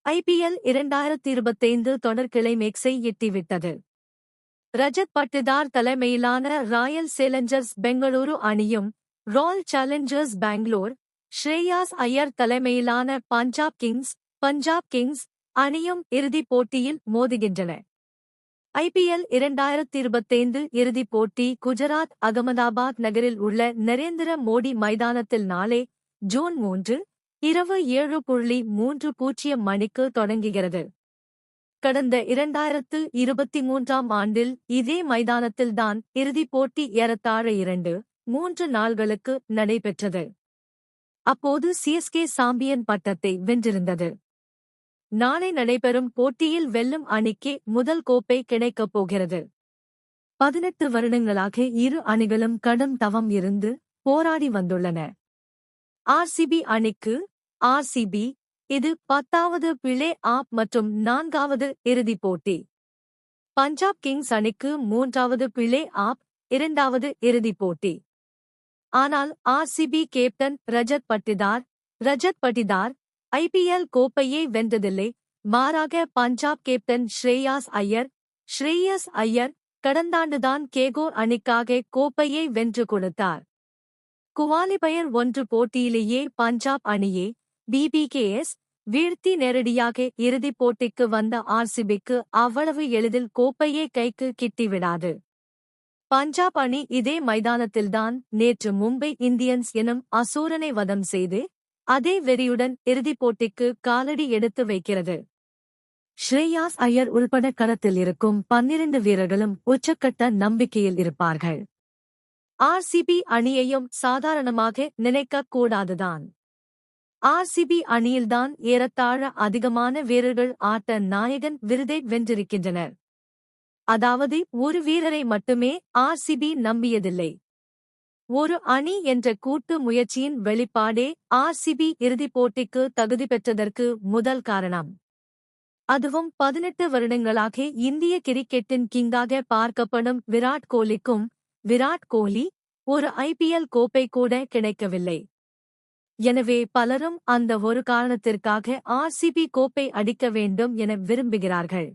IPL 2025 தொடர் கிளைமேக்ஸை எட்டிவிட்டது. ரஜத் பட்டிதார் தலைமையிலான Royal Challengers Bengaluru அணியும், ராயல் சேலஞ்சர்ஸ் பெங்களூர், ஸ்ரேயாஸ் ஐயர் தலைமையிலான பஞ்சாப் கிங்ஸ் அணியும் இறுதிப் போட்டியில் மோதுகின்றன. IPL 2025 இறுதிப் போட்டி குஜராத் அகமதாபாத் நகரில் உள்ள நரேந்திர மோடி மைதானத்தில் நாளை ஜூன் 3, இரவு 7:30 மணிக்கு தொடங்குகிறது. கடந்த 2023ஆம் ஆண்டில் இதே மைதானத்தில்தான் இறுதிப் போட்டி ஏறத்தாழ 2-3 நாள்களுக்கு நடைபெற்றது. அப்போது CSK சாம்பியன் பட்டத்தை வென்றிருந்தது. நாளை நடைபெறும் போட்டியில் வெல்லும் அணிக்கே முதல் கோப்பை கிடைக்கப் போகிறது. 18 வருடங்களாக இரு அணிகளும் கடும் தவம் இருந்து போராடி வந்துள்ளன. RCB அணிக்கு இது 10வது பிளே ஆஃப் மற்றும் 4வது இறுதிப் போட்டி. பஞ்சாப் கிங்ஸ் அணிக்கு 3வது பிளே ஆஃப், 2வது இறுதிப் போட்டி. ஆனால் RCB captain Rajat Patidar IPL கோப்பையை வென்றதில்லை. மாறாக பஞ்சாப் கேப்டன் ஸ்ரேயாஸ் ஐயர் கடந்தாண்டுதான் கேகோர் அணிக்காக கோப்பையை வென்று கொடுத்தார். குவாலிபயர் 1 போட்டியிலேயே பஞ்சாப் அணியை BBKS வீழ்த்தி நேரடியாக இறுதிப் போட்டிக்கு வந்த RCBக்கு அவ்வளவு எளிதில் கோப்பையே கைக்கு கிட்டிவிடாது. பஞ்சாப் அணி இதே மைதானத்தில்தான் நேற்று மும்பை இந்தியன்ஸ் எனும் அசூரனை வதம் செய்து அதே வெறியுடன் இறுதிப் போட்டிக்கு காலடி எடுத்து வைக்கிறது. ஸ்ரேயாஸ் ஐயர் உள்பட களத்தில் இருக்கும் 12 வீரர்களும் உச்சக்கட்ட நம்பிக்கையில் இருப்பார்கள். RCB அணியையும் சாதாரணமாக நினைக்கக் கூடாதுதான். RCB அணியில்தான் ஏறத்தாழ அதிகமான வீரர்கள் ஆட்ட நாயகன் விருதை வென்றிருக்கின்றனர். அதாவது ஒரு வீரரை மட்டுமே RCB நம்பியதில்லை. ஒரு அணி என்ற கூட்டு முயற்சியின் வெளிப்பாடே RCB இறுதிப் போட்டிக்கு தகுதி பெற்றதற்கு முதல் காரணம். அதுவும் 18 வருடங்களாக இந்திய கிரிக்கெட்டின் கிங்காக பார்க்கப்படும் விராட் கோலி ஒரு IPL கோப்பை கூட கிடைக்கவில்லை. எனவே பலரும் அந்த ஒரு காரணத்திற்காக RCB கோப்பை அடிக்க வேண்டும் என விரும்புகிறார்கள்.